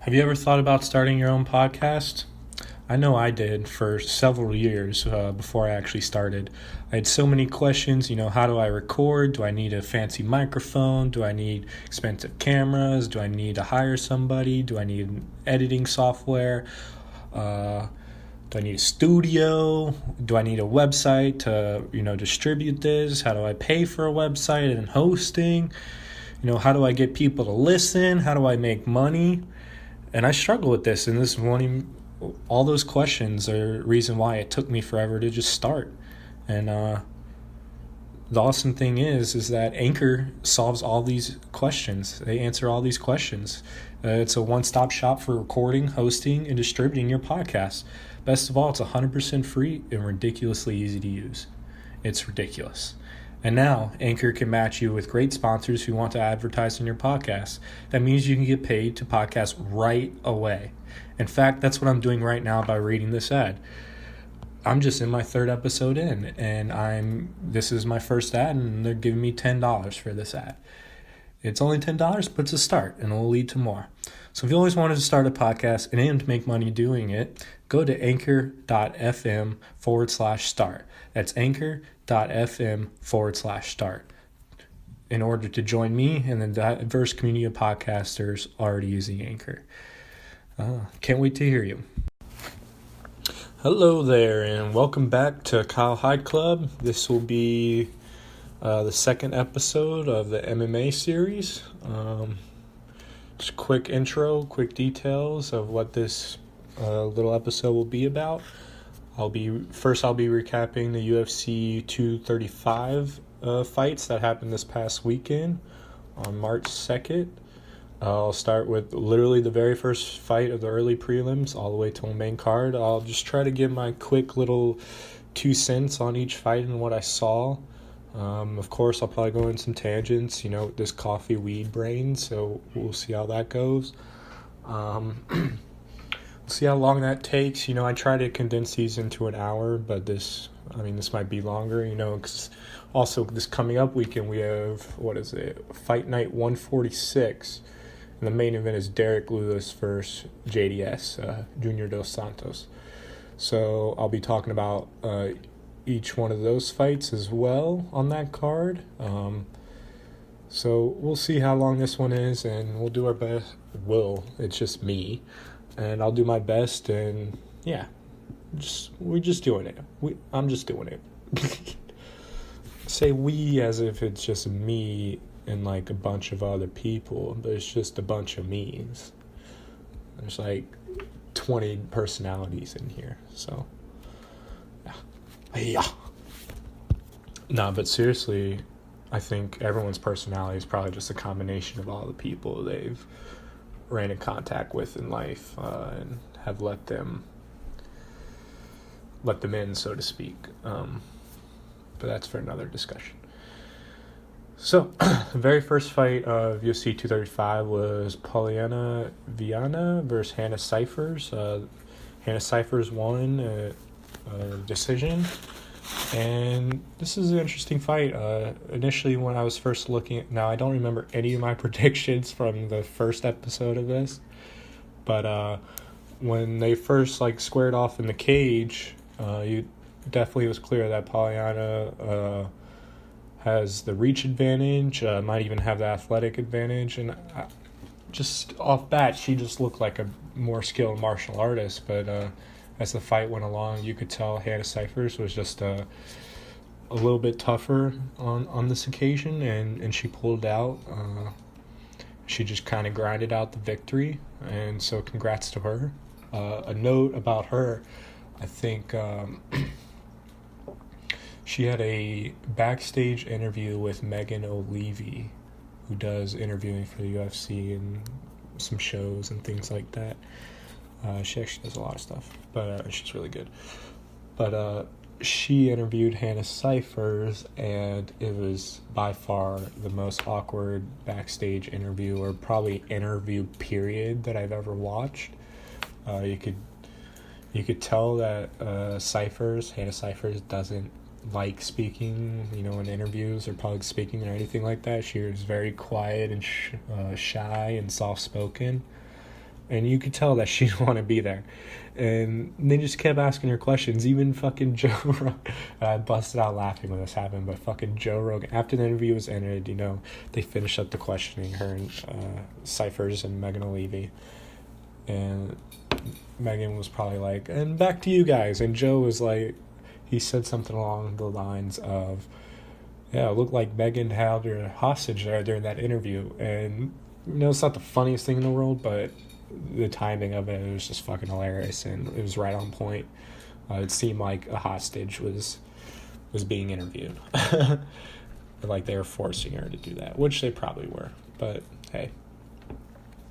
Have you ever thought about starting your own podcast? I know I did for several years before I actually started. I had so many questions, how do I record? Do I need a fancy microphone? Do I need expensive cameras? Do I need to hire somebody? Do I need editing software? Do I need a studio? Do I need a website to, distribute this? How do I pay for a website and hosting? How do I get people to listen? How do I make money? And I struggle with this, and all those questions are the reason why it took me forever to just start. And the awesome thing is that Anchor solves all these questions. They answer all these questions. It's a one-stop shop for recording, hosting, and distributing your podcast. Best of all, it's 100% free and ridiculously easy to use. It's ridiculous. And now, Anchor can match you with great sponsors who want to advertise on your podcast. That means you can get paid to podcast right away. In fact, that's what I'm doing right now by reading this ad. I'm just in my third episode in, and this is my first ad, and they're giving me $10 for this ad. It's only $10, but it's a start, and it will lead to more. So if you always wanted to start a podcast and aim to make money doing it, go to anchor.fm/start. That's anchor.fm/start in order to join me and the diverse community of podcasters already using Anchor. Can't wait to hear you. Hello there, and welcome back to Kyle Hyde Club. This will be the second episode of the MMA series. Just a quick intro, quick details of what this little episode will be about. I'll be recapping the UFC 235 fights that happened this past weekend on March 2nd. I'll start with literally the very first fight of the early prelims all the way to the main card. I'll just try to give my quick little 2 cents on each fight and what I saw. Of course, I'll probably go in some tangents, with this coffee weed brain, so we'll see how that goes. We'll see how long that takes. I try to condense these into an hour, but this might be longer, because also this coming up weekend we have, Fight Night 146, and the main event is Derek Lewis versus JDS, Junior Dos Santos. So I'll be talking about each one of those fights as well on that card. So we'll see how long this one is, and we'll do our best. It's just me, and I'll do my best, and yeah, we're just doing it. I'm just doing it. Say we as if it's just me and like a bunch of other people, but it's just a bunch of me's. There's like 20 personalities in here, so yeah. No, but seriously, I think everyone's personality is probably just a combination of all the people they've ran in contact with in life and have let them in, so to speak. But that's for another discussion. So, the very first fight of UFC 235 was Poliana Viana versus Hannah Cifers. Hannah Cifers won a decision, and this is an interesting fight. Initially, when I was first looking, now I don't remember any of my predictions from the first episode of this, but when they first squared off in the cage, you definitely was clear that Poliana has the reach advantage, might even have the athletic advantage, and just off bat, she just looked like a more skilled martial artist, but as the fight went along, you could tell Hannah Cifers was just a little bit tougher on this occasion, and she pulled out. She just kind of grinded out the victory, and so congrats to her. A note about her, I think she had a backstage interview with Megan O'Leary, who does interviewing for the UFC and some shows and things like that. She actually does a lot of stuff, but she's really good. But she interviewed Hannah Cifers, and it was by far the most awkward backstage interview, or probably interview period, that I've ever watched. You could tell that Hannah Cifers doesn't like speaking, in interviews or public speaking or anything like that. She was very quiet and shy and soft-spoken. and you could tell that she didn't want to be there. And they just kept asking her questions. Even fucking Joe Rogan. I busted out laughing when this happened, but fucking Joe Rogan, after the interview was ended, they finished up the questioning, her and Cyphers and Megan O'Leary. And Megan was probably like, and back to you guys. And Joe was like, he said something along the lines of, yeah, it looked like Megan held her hostage there during that interview. And, it's not the funniest thing in the world, but the timing of it was just fucking hilarious, and it was right on point. It seemed like a hostage was being interviewed. Like they were forcing her to do that, which they probably were. But, hey,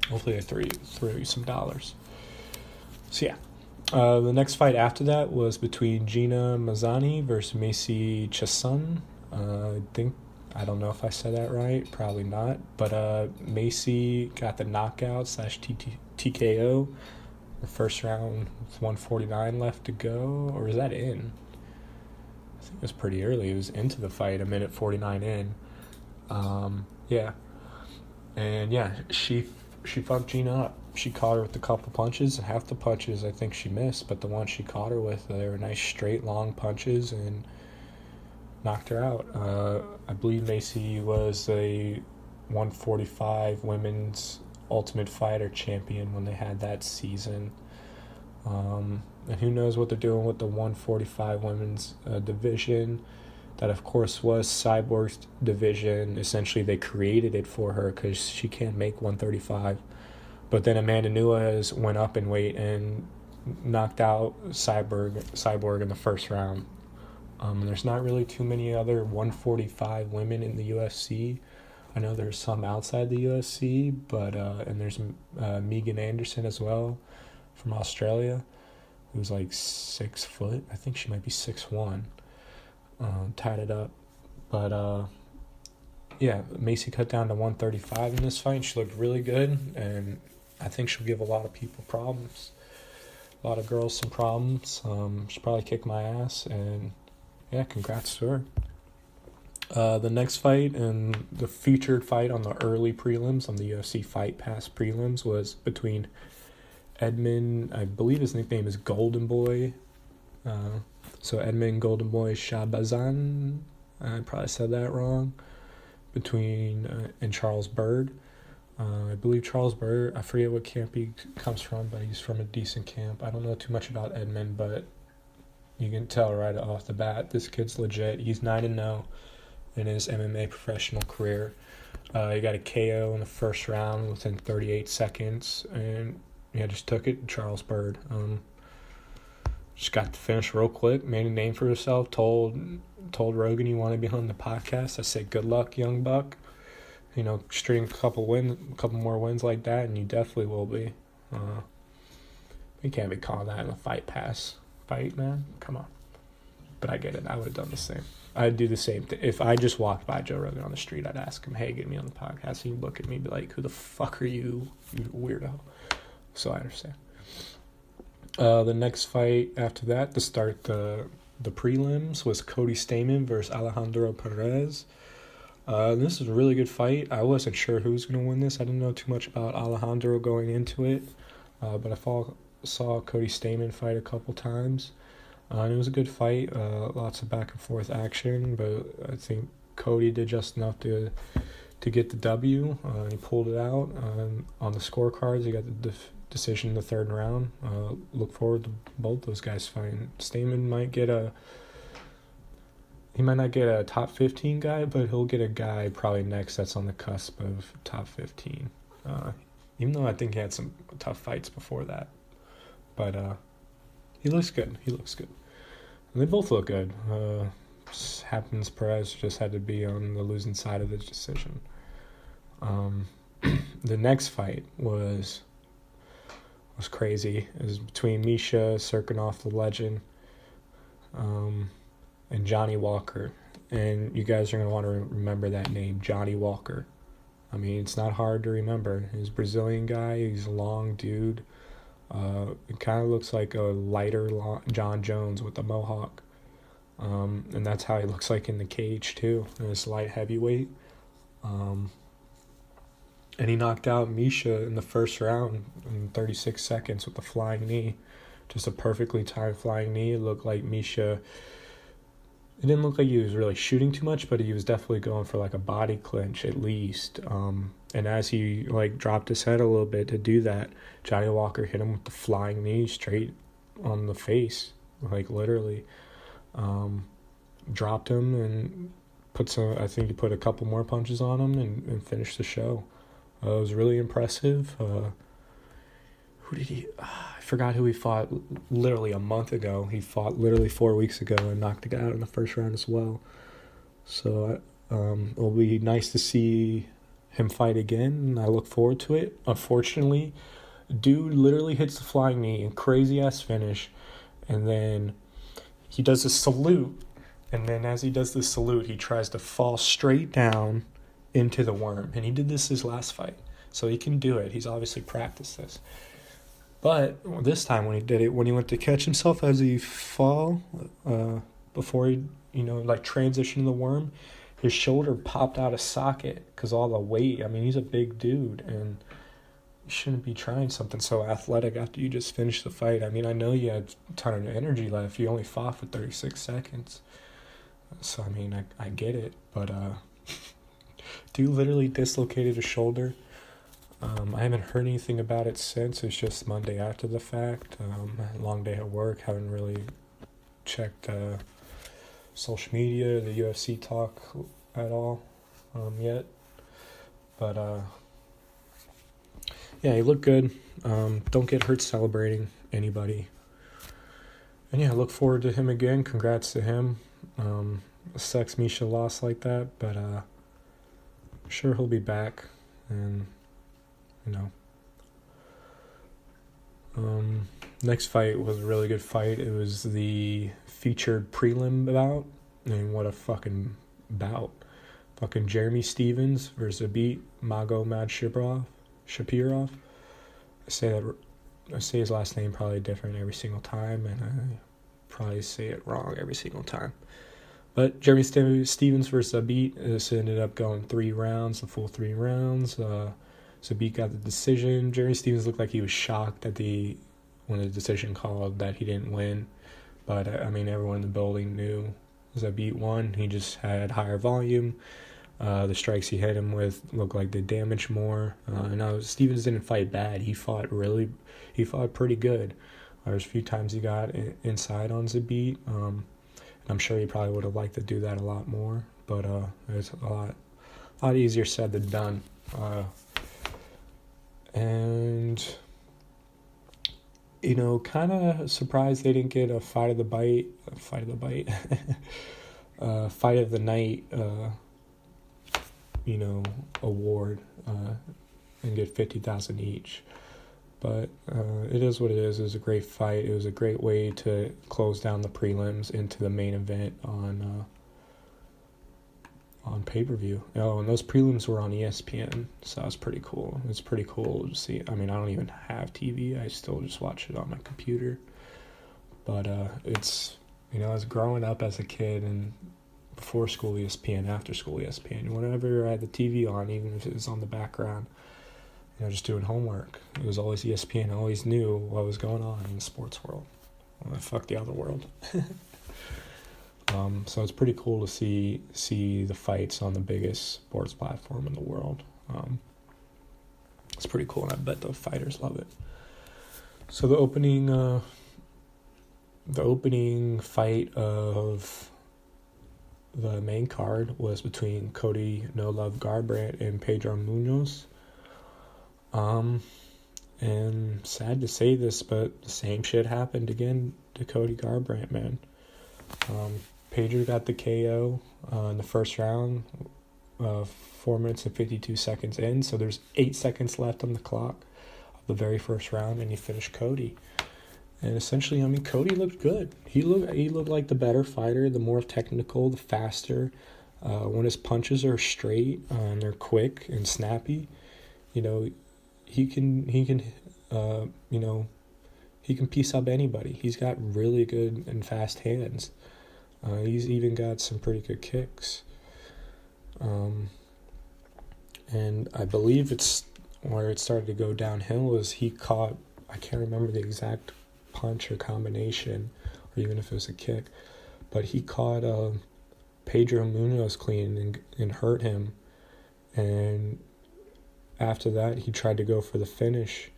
hopefully they threw you some dollars. So, yeah. The next fight after that was between Gina Mazzani versus Macy Chiasson. I don't know if I said that right. Probably not. But Macy got the knockout / TKO. The first round with 149 left to go. Or is that in? I think it was pretty early. It was into the fight, a minute 49 in. Yeah. And, yeah, she fucked Gina up. She caught her with a couple punches. Half the punches I think she missed, but the ones she caught her with, they were nice, straight, long punches, and knocked her out. I believe Macy was a 145 women's Ultimate Fighter champion when they had that season. And who knows what they're doing with the 145 women's division. That, of course, was Cyborg's division. Essentially, they created it for her because she can't make 135. But then Amanda Nunes went up in weight and knocked out Cyborg in the first round. There's not really too many other 145 women in the UFC. I know there's some outside the UFC, but and there's Megan Anderson as well from Australia, who's like 6 foot. I think she might be 6'1". Tied it up, but yeah, Macy cut down to 135 in this fight. She looked really good, and I think she'll give a lot of people problems, a lot of girls some problems. She'll probably kick my ass, and yeah, congrats to her. The next fight and the featured fight on the early prelims, on the UFC Fight Pass prelims, was between Edmund, I believe his nickname is Golden Boy. So Edmund Golden Boy Shabazan, I probably said that wrong, and Charles Byrd. I believe Charles Byrd, I forget what camp he comes from, but he's from a decent camp. I don't know too much about Edmund, but you can tell right off the bat, this kid's legit. He's 9-0 in his MMA professional career. He got a KO in the first round within 38 seconds, and yeah, just took it. Charles Byrd. Just got to finish real quick, made a name for herself, told Rogan he wanted to be on the podcast. I said, good luck, young buck. String a couple more wins like that, and you definitely will be. You can't be calling that in a Fight Pass fight, man. Come on. But I get it. I would have done the same. I'd do the same thing. If I just walked by Joe Rogan on the street, I'd ask him, hey, get me on the podcast. He'd look at me and be like, who the fuck are you, you weirdo? So I understand. The next fight after that, to start the prelims, was Cody Stamann versus Alejandro Perez. This is a really good fight. I wasn't sure who was going to win this. I didn't know too much about Alejandro going into it, but I saw Cody Stamann fight a couple times. And it was a good fight. Lots of back and forth action, but I think Cody did just enough to get the W. He pulled it out. On the scorecards, he got the decision in the third round. Look forward to both those guys fighting. Stamann he might not get a top 15 guy, but he'll get a guy probably next that's on the cusp of top 15. Even though I think he had some tough fights before that. But he looks good. And they both look good. Happens Perez just had to be on the losing side of the decision. The next fight was crazy. It was between Misha Serkinov, the legend, and Johnny Walker. And you guys are going to want to remember that name, Johnny Walker. I mean, it's not hard to remember. He's a Brazilian guy. He's a long dude. It kind of looks like a lighter John Jones with a mohawk. And that's how he looks like in the cage, too. And it's light heavyweight. And he knocked out Misha in the first round in 36 seconds with the flying knee. Just a perfectly timed flying knee. It looked like Misha... It didn't look like he was really shooting too much, but he was definitely going for like a body clinch at least. And as he like dropped his head a little bit to do that, Johnny Walker hit him with the flying knee straight on the face, like literally. Dropped him and I think he put a couple more punches on him and finished the show. It was really impressive. Who did he... I forgot who he fought literally a month ago. He fought literally 4 weeks ago and knocked the guy out in the first round as well. So it'll be nice to see him fight again, and I look forward to it. Unfortunately, dude literally hits the flying knee and crazy-ass finish, and then he does a salute, and then as he does the salute, he tries to fall straight down into the worm, and he did this his last fight, so he can do it. He's obviously practiced this. But this time when he did it, when he went to catch himself as he fall, before he, like transitioned the worm, his shoulder popped out of socket because all the weight. I mean, he's a big dude, and you shouldn't be trying something so athletic after you just finished the fight. I mean, I know you had a ton of energy left. You only fought for 36 seconds. So, I mean, I get it. But, dude literally dislocated his shoulder. I haven't heard anything about it since. It's just Monday after the fact. Long day at work. Haven't really checked social media, the UFC talk at all yet. But yeah, he looked good. Don't get hurt celebrating anybody. And yeah, I look forward to him again. Congrats to him. Sucks Misha lost like that, but I'm sure he'll be back. And next fight was a really good fight. It was the featured prelim bout, and what a fucking bout. Fucking Jeremy Stevens versus Abit Magomed Shapirov. I say his last name probably different every single time, and I probably say it wrong every single time. But Jeremy Stevens versus Abit, this ended up going 3 rounds, the full 3 rounds. Zabit got the decision. Jeremy Stevens looked like he was shocked at when the decision called that he didn't win. But, I mean, everyone in the building knew Zabit won. He just had higher volume. The strikes he hit him with looked like they damaged more. Now, Stevens didn't fight bad. He fought pretty good. There's a few times he got inside on Zabit. I'm sure he probably would have liked to do that a lot more. But it's a lot easier said than done. And, kind of surprised they didn't get a fight of the night, award, and get $50,000 each. But it is what it is. It was a great fight. It was a great way to close down the prelims into the main event on pay-per-view. Oh, and those prelims were on ESPN, so that was pretty cool. It's pretty cool to see. I mean, I don't even have TV. I still just watch it on my computer. But it's, I was growing up as a kid, and before school ESPN, after school ESPN, whenever I had the TV on, even if it was on the background, just doing homework, it was always ESPN. I always knew what was going on in the sports world. Well, fuck the other world. So it's pretty cool to see the fights on the biggest sports platform in the world. It's pretty cool, and I bet the fighters love it. So the opening fight of the main card was between Cody No Love Garbrandt and Pedro Munoz. And sad to say this, but the same shit happened again to Cody Garbrandt, man. Pedro got the KO in the first round, 4 minutes and 52 seconds in, so there's 8 seconds left on the clock of the very first round, and he finished Cody. And essentially, Cody looked good. He looked like the better fighter, the more technical, the faster. When his punches are straight and they're quick and snappy, he can piece up anybody. He's got really good and fast hands. He's even got some pretty good kicks. And I believe it's where it started to go downhill was he caught, I can't remember the exact punch or combination, or even if it was a kick, but he caught Pedro Munoz clean and hurt him. And after that, he tried to go for the finish.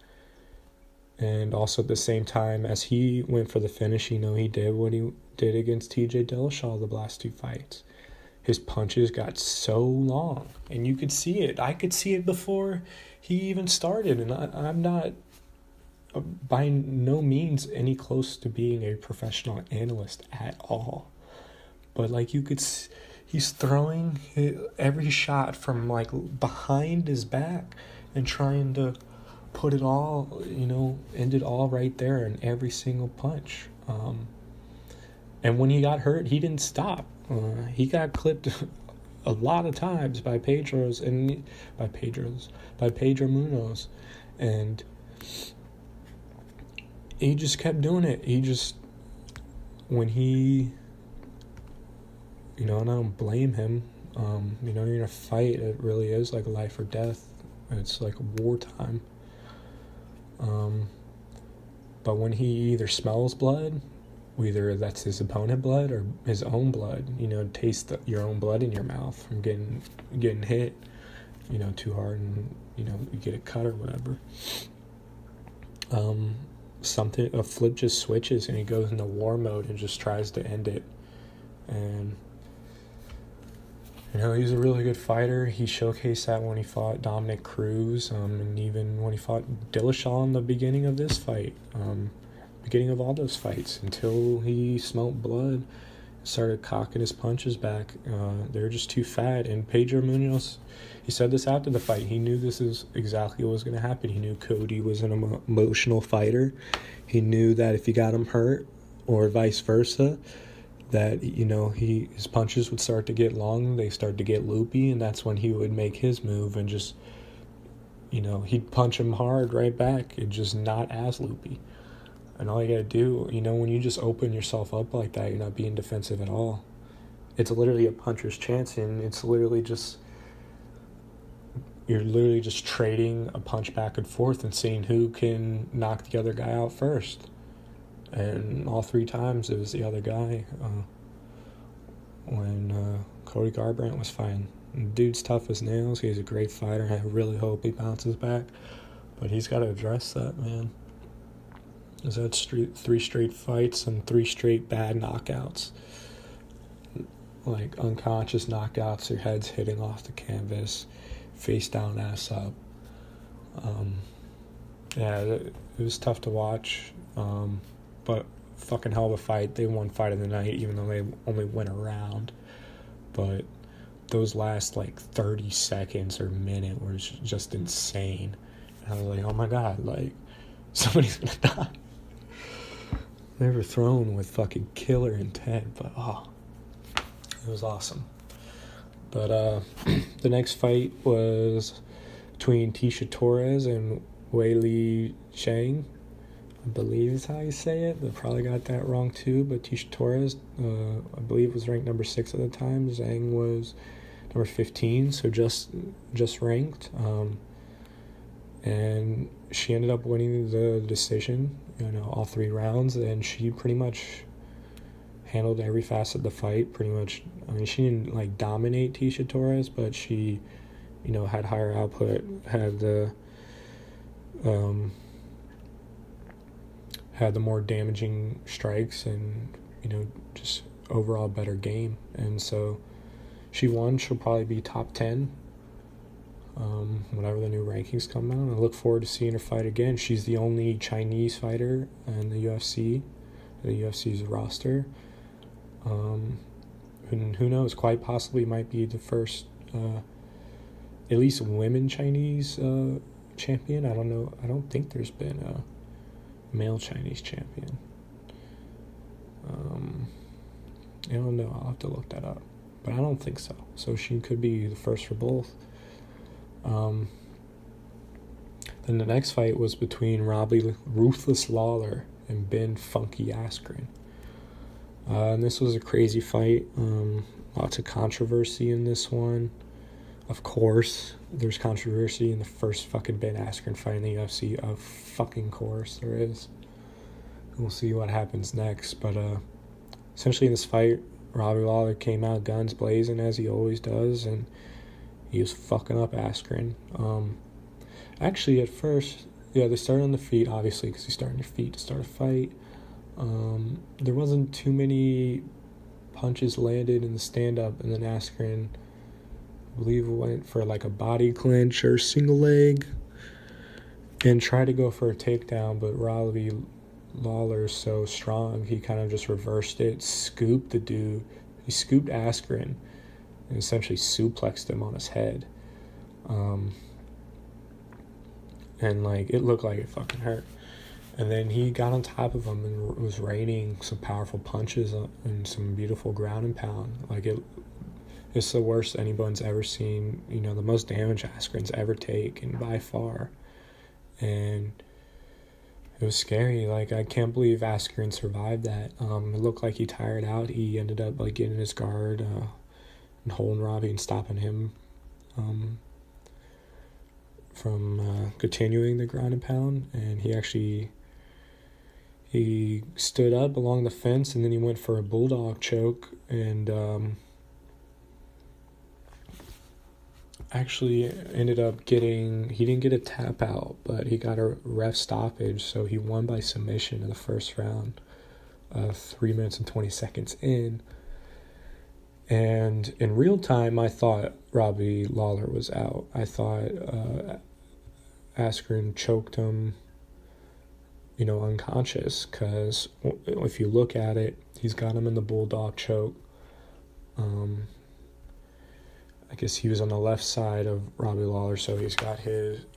And also at the same time as he went for the finish, he did what he did against TJ Dillashaw the last 2 fights. His punches got so long, and you could see it. I could see it before he even started, and I'm not by no means any close to being a professional analyst at all. But you could see, he's throwing every shot from behind his back and trying to put it all, end it all right there in every single punch. And when he got hurt, he didn't stop. He got clipped a lot of times by Pedro Munoz, and he just kept doing it. When he, and I don't blame him. You're in a fight. It really is like life or death. It's like wartime. But when he either smells blood, whether that's his opponent blood or his own blood, taste your own blood in your mouth from getting hit, too hard, and you get a cut or whatever. A flip just switches and he goes into war mode and just tries to end it. And he's a really good fighter. He showcased that when he fought Dominic Cruz, and even when he fought Dillashaw in the beginning of this fight, beginning of all those fights, until he smelt blood, started cocking his punches back. They're just too fat. And Pedro Munoz, he said this after the fight. He knew this is exactly what was going to happen. He knew Cody was an emotional fighter. He knew that if he got him hurt, or vice versa, that his punches would start to get long, they start to get loopy, and that's when he would make his move and just he'd punch him hard right back. It's just not as loopy. And all you gotta do, when you just open yourself up like that, you're not being defensive at all. It's literally a puncher's chance, and you're literally just trading a punch back and forth and seeing who can knock the other guy out first. And all 3 times it was the other guy. When Cody Garbrandt was fighting, the dude's tough as nails. He's a great fighter. I really hope he bounces back, but he's got to address that, man. He's had 3 straight fights and 3 straight bad knockouts, unconscious knockouts. Your head's hitting off the canvas, face down, ass up. It was tough to watch. But fucking hell of a fight. They won fight of the night, even though they only went a round. But those last 30 seconds or minute were just insane. And I was like, oh my god, somebody's gonna die. They were thrown with fucking killer intent, but it was awesome. But the next fight was between Tisha Torres and Weili Zhang. I believe is how you say it. They probably got that wrong too, but Tisha Torres, I believe, was ranked number 6 at the time. Zhang was number 15, so just ranked. And she ended up winning the decision, all 3 rounds, and she pretty much handled every facet of the fight, pretty much. I mean, she didn't, dominate Tisha Torres, but she, had higher output, had the more damaging strikes, and, just overall better game. And so she won. She'll probably be top 10. Whenever the new rankings come out. I look forward to seeing her fight again. She's the only Chinese fighter in the UFC's roster. And who knows, quite possibly might be the first, at least women Chinese champion. I don't know. I don't think there's been a male Chinese champion. I don't know. I'll have to look that up. But I don't think so. So she could be the first for both. Then the next fight was between Robbie Ruthless Lawler and Ben Funky Askren. And this was a crazy fight. Lots of controversy in this one. Of course, there's controversy in the first fucking Ben Askren fight in the UFC. Of fucking course there is. We'll see what happens next. But essentially in this fight, Robbie Lawler came out guns blazing as he always does, and he was fucking up Askren. Actually, at first, yeah, they started on the feet, obviously, because he's starting your feet to start a fight. There wasn't too many punches landed in the stand-up, and then Askren, I believe, went for like a body clinch or single leg and tried to go for a takedown, but Robbie Lawler's so strong, he kind of just reversed it, scooped the dude. He scooped Askren and essentially suplexed him on his head. And like it looked like it fucking hurt. And then he got on top of him and was raining some powerful punches and some beautiful ground and pound. Like it's the worst anyone's ever seen. You know, the most damage Askren's ever taken by far. And it was scary. Like, I can't believe Askren survived that. It looked like he tired out. He ended up like getting his guard and holding Robbie and stopping him from continuing the ground and pound. And he stood up along the fence, and then he went for a bulldog choke, and actually ended up he didn't get a tap out, but he got a ref stoppage, so he won by submission in the first round, 3 minutes and 20 seconds in. And in real time, I thought Robbie Lawler was out. I thought Askren choked him, unconscious, because if you look at it, he's got him in the bulldog choke. I guess he was on the left side of Robbie Lawler, so he's got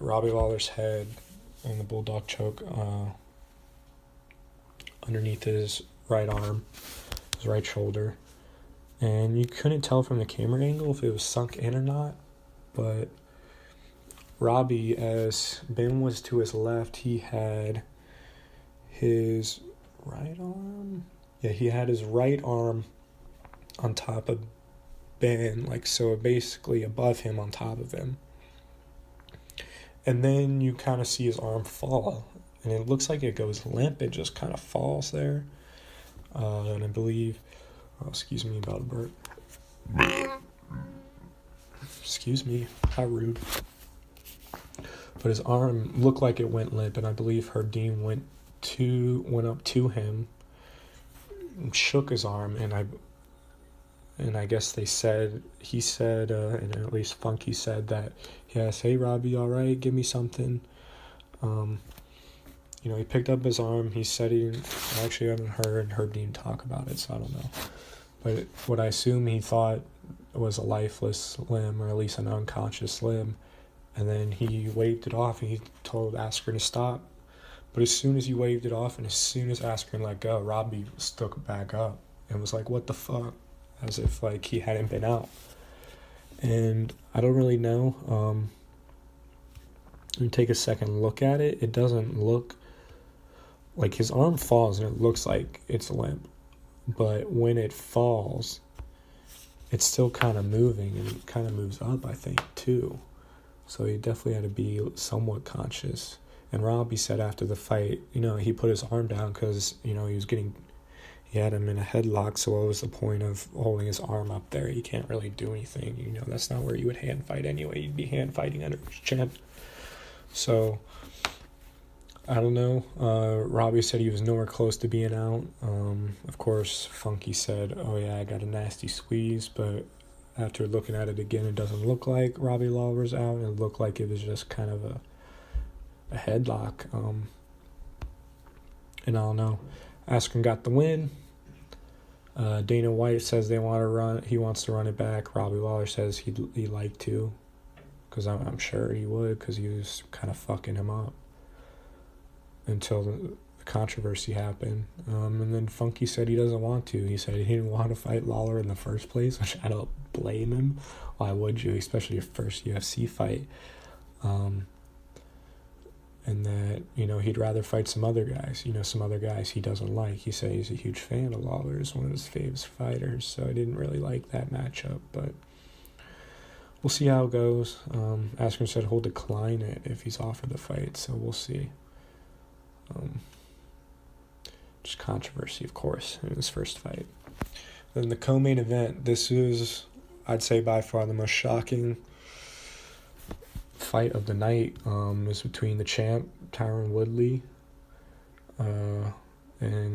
Robbie Lawler's head in the bulldog choke underneath his right arm, his right shoulder. And you couldn't tell from the camera angle if it was sunk in or not, but Robbie, as Ben was to his left, he had his right arm? Yeah, he had his right arm on top of Ben, so basically above him, on top of him. And then you kind of see his arm fall, and it looks like it goes limp. It just kind of falls there. And I believe, excuse me about a burp. Excuse me, how rude. But his arm looked like it went limp, and I believe Herdeem went up to him and shook his arm, and I guess he said, and at least Funky said that, yes, hey, Robbie, all right, give me something. He picked up his arm. He said I actually haven't heard Herdeem talk about it, so I don't know. But what I assume he thought was a lifeless limb, or at least an unconscious limb. And then he waved it off, and he told Askren to stop. But as soon as he waved it off, and as soon as Askren let go, Robbie stuck back up and was like, what the fuck? As if, he hadn't been out. And I don't really know. When you take a second look at it, it doesn't look like his arm falls, and it looks like it's limp. But when it falls, it's still kind of moving, and it kind of moves up, I think, too. So he definitely had to be somewhat conscious. And Robbie said after the fight, he put his arm down because, he had him in a headlock, so what was the point of holding his arm up there? He can't really do anything. That's not where you would hand fight anyway. You'd be hand fighting under his chin. So, I don't know. Robbie said he was nowhere close to being out. Of course, Funky said, oh yeah, I got a nasty squeeze, but after looking at it again, it doesn't look like Robbie Lawler's out. It looked like it was just kind of a headlock. And I don't know. Askren got the win. Dana White says he wants to run it back. Robbie Lawler says he'd like to, because I'm sure he would, because he was kind of fucking him up until the controversy happened. And then Funky said he doesn't want to. He said he didn't want to fight Lawler in the first place, which I don't blame him. Why would you, especially your first UFC fight? And that, he'd rather fight some other guys, some other guys he doesn't like. He said he's a huge fan of Lawler, is one of his favorite fighters, so I didn't really like that matchup. But we'll see how it goes. Askren said he'll decline it if he's offered the fight, so we'll see. Just controversy, of course, in his first fight. Then the co-main event, this is, I'd say, by far the most shocking fight of the night. Was between the champ, Tyron Woodley, and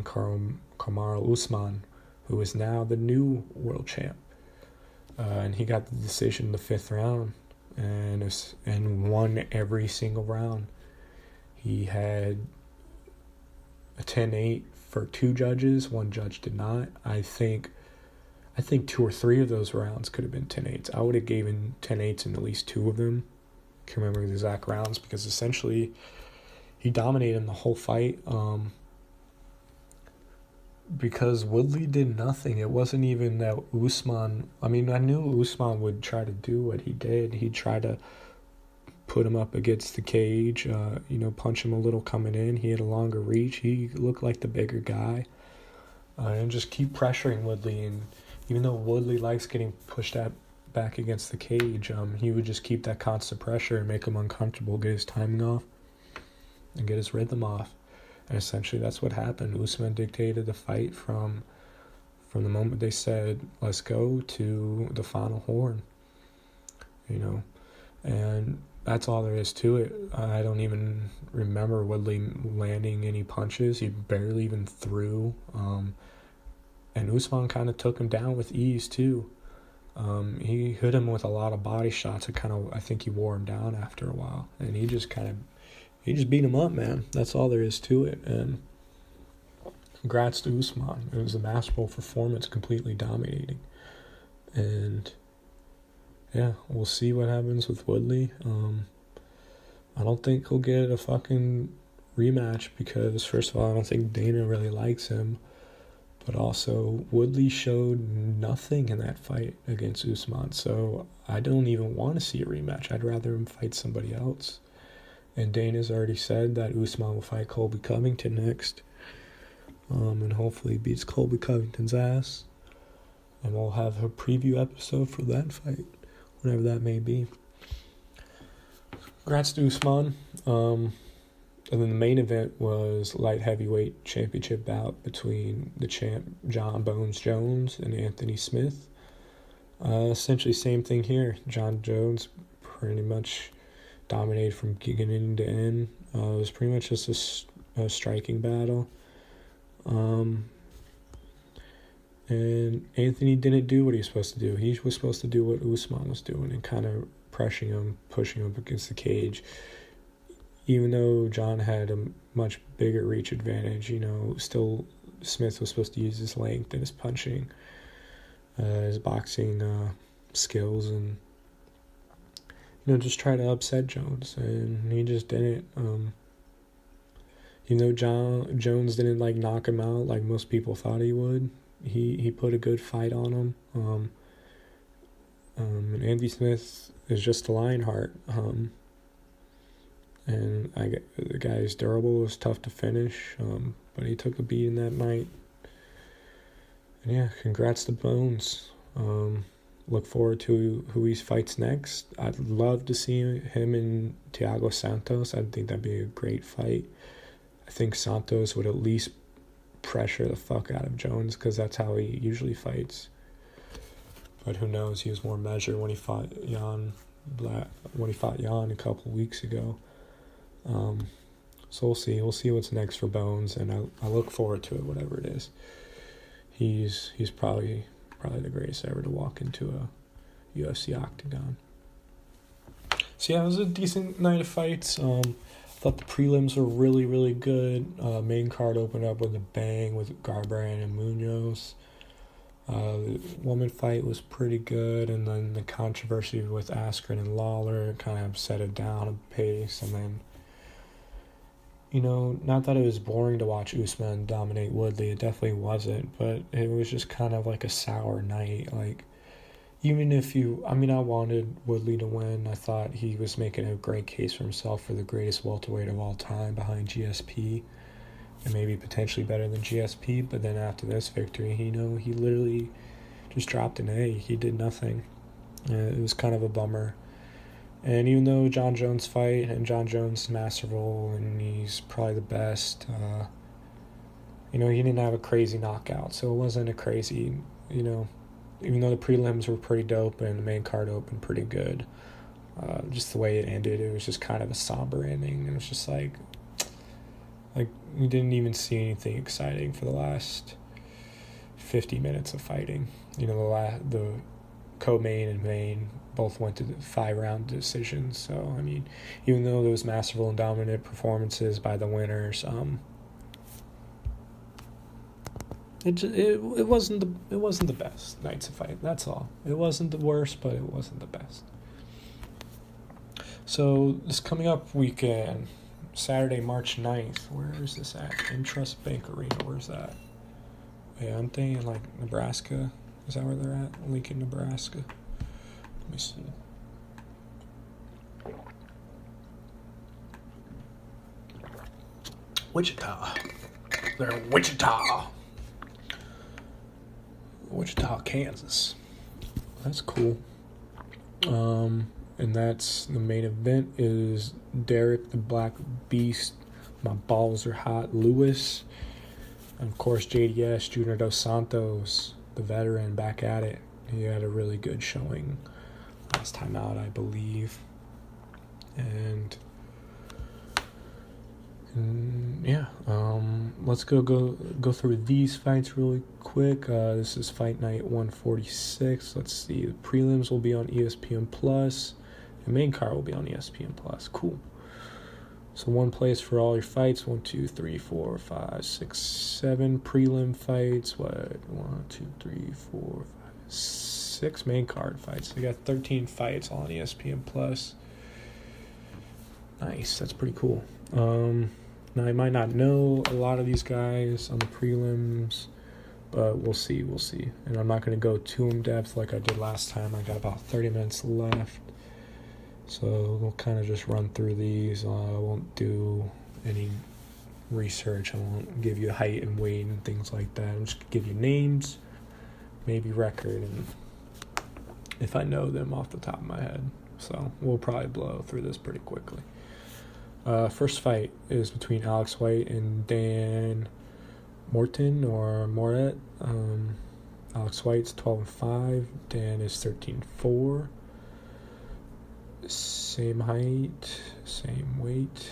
Kamaru Usman, who is now the new world champ. And he got the decision in the 5th round and won every single round. He had a 10-8 for 2 judges. 1 judge did not. I think 2 or 3 of those rounds could have been 10-8s. I would have given 10-8s in at least 2 of them. I can't remember the exact rounds because essentially he dominated in the whole fight. Because Woodley did nothing. It wasn't even that Usman... I mean, I knew Usman would try to do what he did. He'd try to put him up against the cage, punch him a little coming in. He had a longer reach. He looked like the bigger guy. And just keep pressuring Woodley. And even though Woodley likes getting pushed back against the cage, he would just keep that constant pressure and make him uncomfortable, get his timing off, and get his rhythm off. And essentially that's what happened. Usman dictated the fight from the moment they said, let's go, to the final horn. And that's all there is to it. I don't even remember Woodley landing any punches. He barely even threw. And Usman kind of took him down with ease too. He hit him with a lot of body shots. I think he wore him down after a while. And he just beat him up, man. That's all there is to it. And congrats to Usman. It was a masterful performance, completely dominating. And yeah, we'll see what happens with Woodley. I don't think he'll get a fucking rematch because, first of all, I don't think Dana really likes him. But also, Woodley showed nothing in that fight against Usman. So I don't even want to see a rematch. I'd rather him fight somebody else. And Dana's already said that Usman will fight Colby Covington next. And hopefully beats Colby Covington's ass. And we'll have a preview episode for that fight, whenever that may be. Congrats to Usman. And then the main event was light heavyweight championship bout between the champ John Bones Jones and Anthony Smith. Essentially same thing here. John Jones pretty much dominated from beginning to end. It was pretty much just a striking battle. And Anthony didn't do what he was supposed to do. He was supposed to do what Usman was doing and kind of pressuring him, pushing him up against the cage. Even though John had a much bigger reach advantage, still Smith was supposed to use his length and his punching, his boxing skills, and just try to upset Jones, and he just didn't. Even though Jones didn't knock him out like most people thought he would, he put a good fight on him. And Andy Smith is just a Lionheart. And the guy is durable. It was tough to finish, but he took a beating that night. And yeah, congrats to Bones. Look forward to who he fights next. I'd love to see him and Thiago Santos. I think that'd be a great fight. I think Santos would at least pressure the fuck out of Jones because that's how he usually fights. But who knows? He was more measured when he fought Jan a couple weeks ago. So we'll see. We'll see what's next for Bones, and I look forward to it, whatever it is. He's probably the greatest ever to walk into a UFC octagon. So yeah, it was a decent night of fights. Thought the prelims were really, really good. Main card opened up with a bang with Garbrandt and Munoz. The woman fight was pretty good, and then the controversy with Askren and Lawler kind of set it down a pace, and then not that it was boring to watch Usman dominate Woodley. It definitely wasn't, but it was just kind of like a sour night. Even if I wanted Woodley to win. I thought he was making a great case for himself for the greatest welterweight of all time behind GSP, and maybe potentially better than GSP. But then after this victory, he literally just dropped an A. He did nothing. It was kind of a bummer. And even though John Jones fight, and John Jones is masterful, and he's probably the best, he didn't have a crazy knockout, so it wasn't a crazy, even though the prelims were pretty dope and the main card opened pretty good, just the way it ended, it was just kind of a somber ending. It was just like we didn't even see anything exciting for the last 50 minutes of fighting. The co-main and main both went to the 5-round decisions. So, even though those masterful and dominant performances by the winners, it wasn't the best nights of fight. That's all. It wasn't the worst, but it wasn't the best. So this coming up weekend, Saturday, March 9th, where is this at? Intrust Bank Arena. Where's that? Yeah, I'm thinking like Nebraska. Is that where they're at? Lincoln, Nebraska. Let me see. Wichita. They're in Wichita. Wichita, Kansas. That's cool. And that's the main event is Derek the Black Beast, My Balls Are Hot, Lewis. And of course, JDS, Junior Dos Santos, the veteran, back at it. He had a really good showing last time out, I believe. And let's go through these fights really quick. This is Fight Night 146. Let's see. The prelims will be on ESPN Plus. The main card will be on ESPN Plus. Cool. So one place for all your fights. 1, 2, 3, 4, 5, 6, 7 prelim fights. 1, 2, 3, 4, 5, 6 main card fights. We got 13 fights on ESPN Plus. Nice. That's pretty cool. Now, I might not know a lot of these guys on the prelims, but we'll see. And I'm not going to go too in-depth like I did last time. I got about 30 minutes left. So we'll kind of just run through these. I won't do any research. I won't give you height and weight and things like that. I'm just going to give you names, maybe record, and if I know them off the top of my head. So we'll probably blow through this pretty quickly. First fight is between Alex White and Dan Morton or Moret. Alex White's 12-5. Dan is 13-4. Same height, same weight.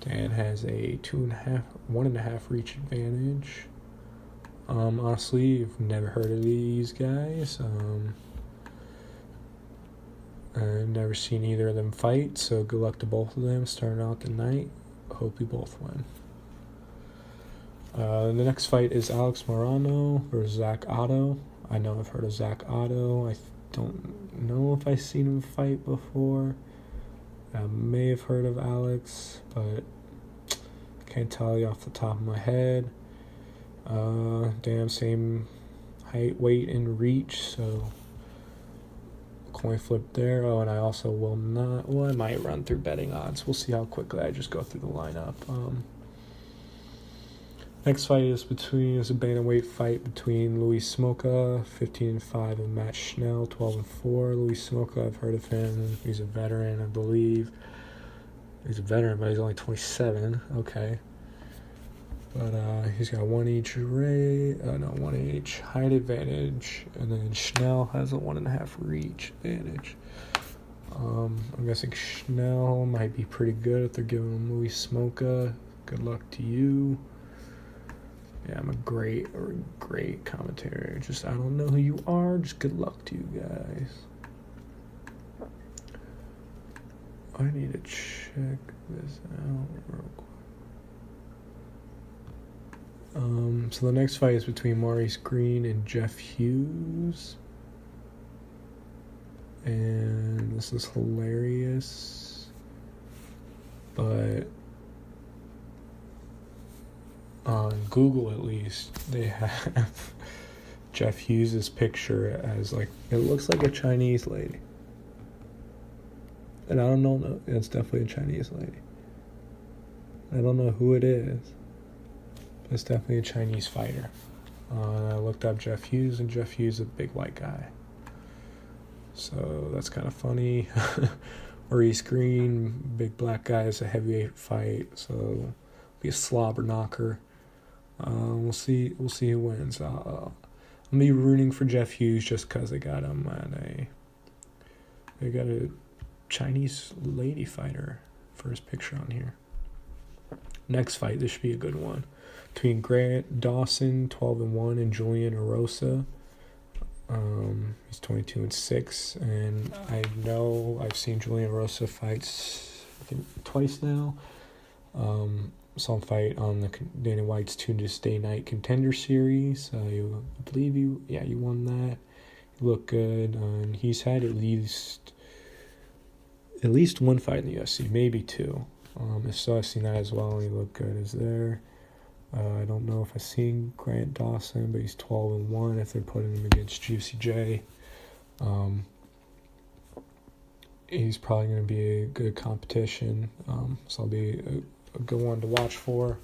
Dan has a 1.5 reach advantage. Honestly, I've never heard of these guys. I've never seen either of them fight, so good luck to both of them starting out the night. Hope you both win. The next fight is Alex Morano versus Zach Otto. I know I've heard of Zach Otto. I don't know if I've seen him fight before. I may have heard of Alex, but I can't tell you off the top of my head. Same height, weight, and reach, so coin flip there. And I also will not, I might run through betting odds. We'll see how quickly I just go through the lineup. Next fight is a bantamweight fight between Luis Smolka, 15-5, and Matt Schnell, 12-4. Luis Smolka, I've heard of him. He's a veteran, I believe. He's a veteran, but he's only 27. Okay. But he's got 1 each height advantage, and then Schnell has a 1.5 reach advantage. I'm guessing Schnell might be pretty good if they're giving him Luis Smolka. Good luck to you. Yeah, I'm a great commentator. Just, I don't know who you are. Just good luck to you guys. I need to check this out real quick. So the next fight is between Maurice Green and Jeff Hughes. And this is hilarious. But on Google, at least, they have Jeff Hughes' picture as it looks like a Chinese lady. And I don't know, it's definitely a Chinese lady. I don't know who it is. But it's definitely a Chinese fighter. I looked up Jeff Hughes, and Jeff Hughes is a big white guy. So that's kind of funny. Maurice Green, big black guy, is a heavyweight fight, so be a slobber knocker. We'll see who wins. I'll be rooting for Jeff Hughes just because they got him they got a Chinese lady fighter for his picture on here. Next fight, this should be a good one, between Grant Dawson, 12-1, and Julian Erosa. He's 22-6, and I know I've seen Julian Erosa fights, I think, twice now. Saw him fight on the Dana White's Tuesday Night Contender Series. I believe you won that. You look good, and he's had at least one fight in the UFC, maybe two. If so, I've seen that as well, and he looked good as there. I don't know if I've seen Grant Dawson, but he's 12-1 if they're putting him against Juicy J. He's probably going to be a good competition, so I'll be a good one to watch for.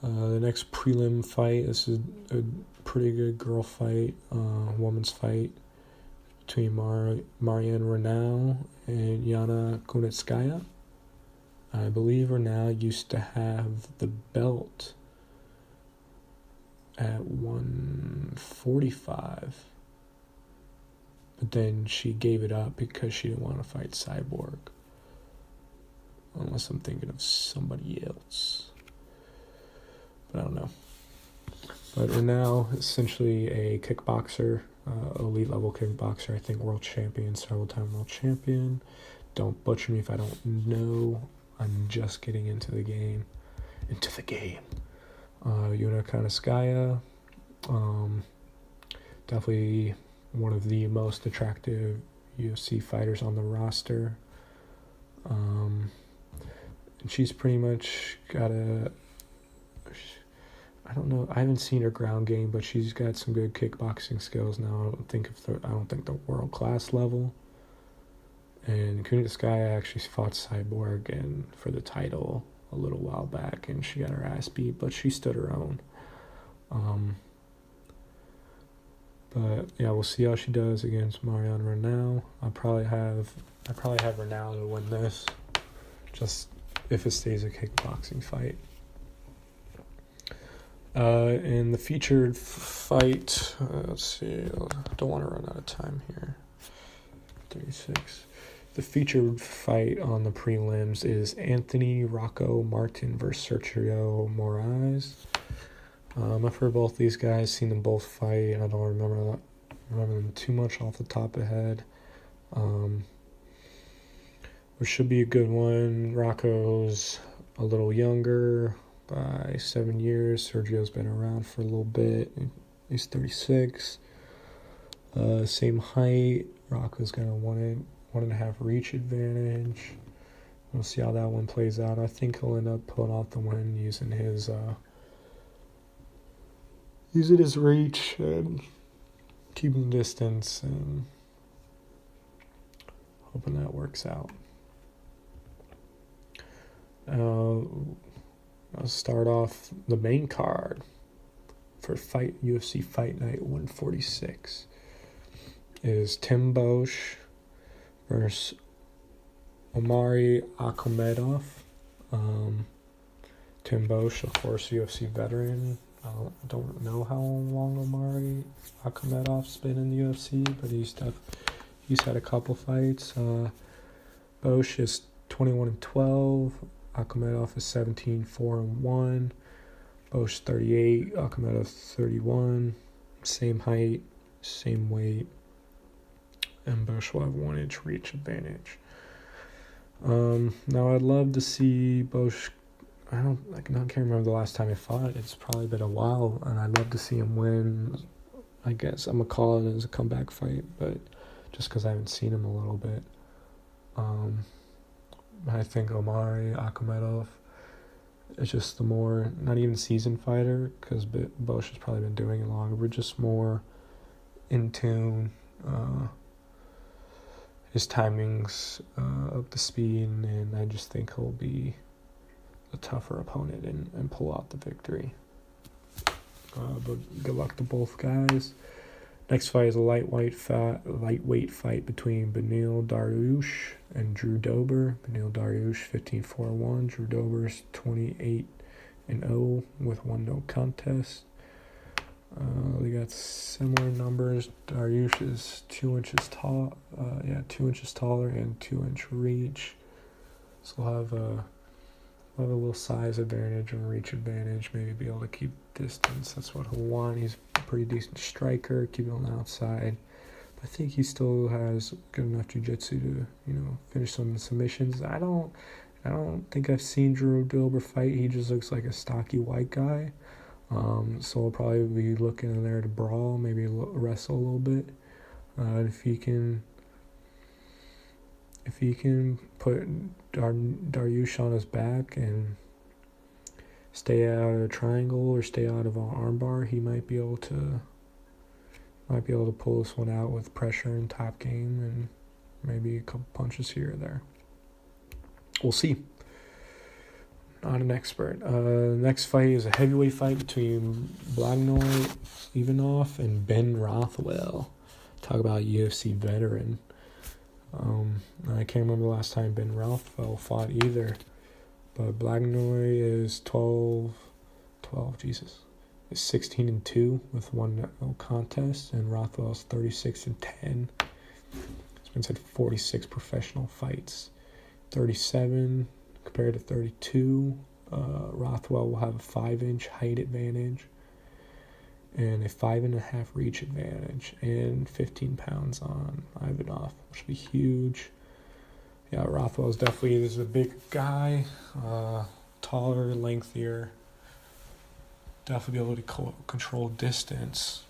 The next prelim fight, this is a pretty good girl fight, woman's fight, between Marianne Renaud and Yana Kunitskaya. I believe Renaud used to have the belt at 145, but then she gave it up because she didn't want to fight Cyborg. Unless I'm thinking of somebody else. But I don't know. But Renaud, essentially a kickboxer, elite level kickboxer, I think world champion, several time world champion. Don't butcher me if I don't know. I'm just getting into the game. Yuna Kaneskaya, definitely one of the most attractive UFC fighters on the roster. And she's pretty much got I don't know, I haven't seen her ground game, but she's got some good kickboxing skills now. I don't think the world class level. And Kunitskaya actually fought Cyborg and for the title a little while back, and she got her ass beat, but she stood her own. But yeah, we'll see how she does against Marianne Renaud. I probably have Renaud to win this, just if it stays a kickboxing fight. In the featured fight, let's see, I don't want to run out of time here. 36. The featured fight on the prelims is Anthony Rocco Martin versus Sergio Moraes. I've heard both these guys, seen them both fight. I don't remember them too much off the top of the head. It should be a good one. Rocco's a little younger by 7 years. Sergio's been around for a little bit. He's 36. Same height. Rocco's got a 1.5 reach advantage. We'll see how that one plays out. I think he'll end up pulling off the win using his reach and keeping distance, and hoping that works out. I'll start off the main card for UFC Fight Night 146 is Tim Boesch versus Omari Akhmedov. Tim Boesch, of course, UFC veteran. I don't know how long Omari Akhmedov's been in the UFC, but he's had a couple fights. Boesch is 21-12. Akhmedov is 17-4-1. Boesch 38. Akhmedov 31. Same height, same weight, and Boesch will have 1 inch reach advantage. Now I'd love to see Boesch. I can't remember the last time he fought. It's probably been a while, and I'd love to see him win. I guess I'm gonna call it as a comeback fight, but just because I haven't seen him a little bit. I think Omari Akhmedov is just the more, not even seasoned fighter, because Boesch has probably been doing it longer, but just more in tune. His timing's up to speed, and I just think he'll be a tougher opponent and pull out the victory. But good luck to both guys. Next fight is a lightweight fight between Beneil Dariush and Drew Dober. Beneil Dariush 15-4-1. Drew Dober's 28-0 with 1 no contest. They got similar numbers. Dariush is 2 inches tall. 2 inches taller and 2-inch reach. So we'll have a little size advantage and reach advantage. Maybe be able to keep distance. That's what he'll want. He's a pretty decent striker. Keep it on the outside. But I think he still has good enough jiu-jitsu to, finish some submissions. I don't think I've seen Drew Dober fight. He just looks like a stocky white guy. So we'll probably be looking in there to brawl, maybe wrestle a little bit. If he can put Dariush on his back and stay out of a triangle or stay out of an armbar, he might be able to pull this one out with pressure and top game and maybe a couple punches here or there. We'll see. Not an expert. Next fight is a heavyweight fight between Blagnoy Ivanov and Ben Rothwell. Talk about UFC veteran. I can't remember the last time Ben Rothwell fought either. But Blagnoy is 16-2 with 1 no contest, and Rothwell's 36-10. He's been said 46 professional fights. 37 compared to 32. Rothwell will have a 5-inch height advantage and a 5.5 reach advantage, and 15 pounds on Ivanov, which will be huge. Yeah, Rothwell's definitely is a big guy, taller, lengthier. Definitely be able to control distance.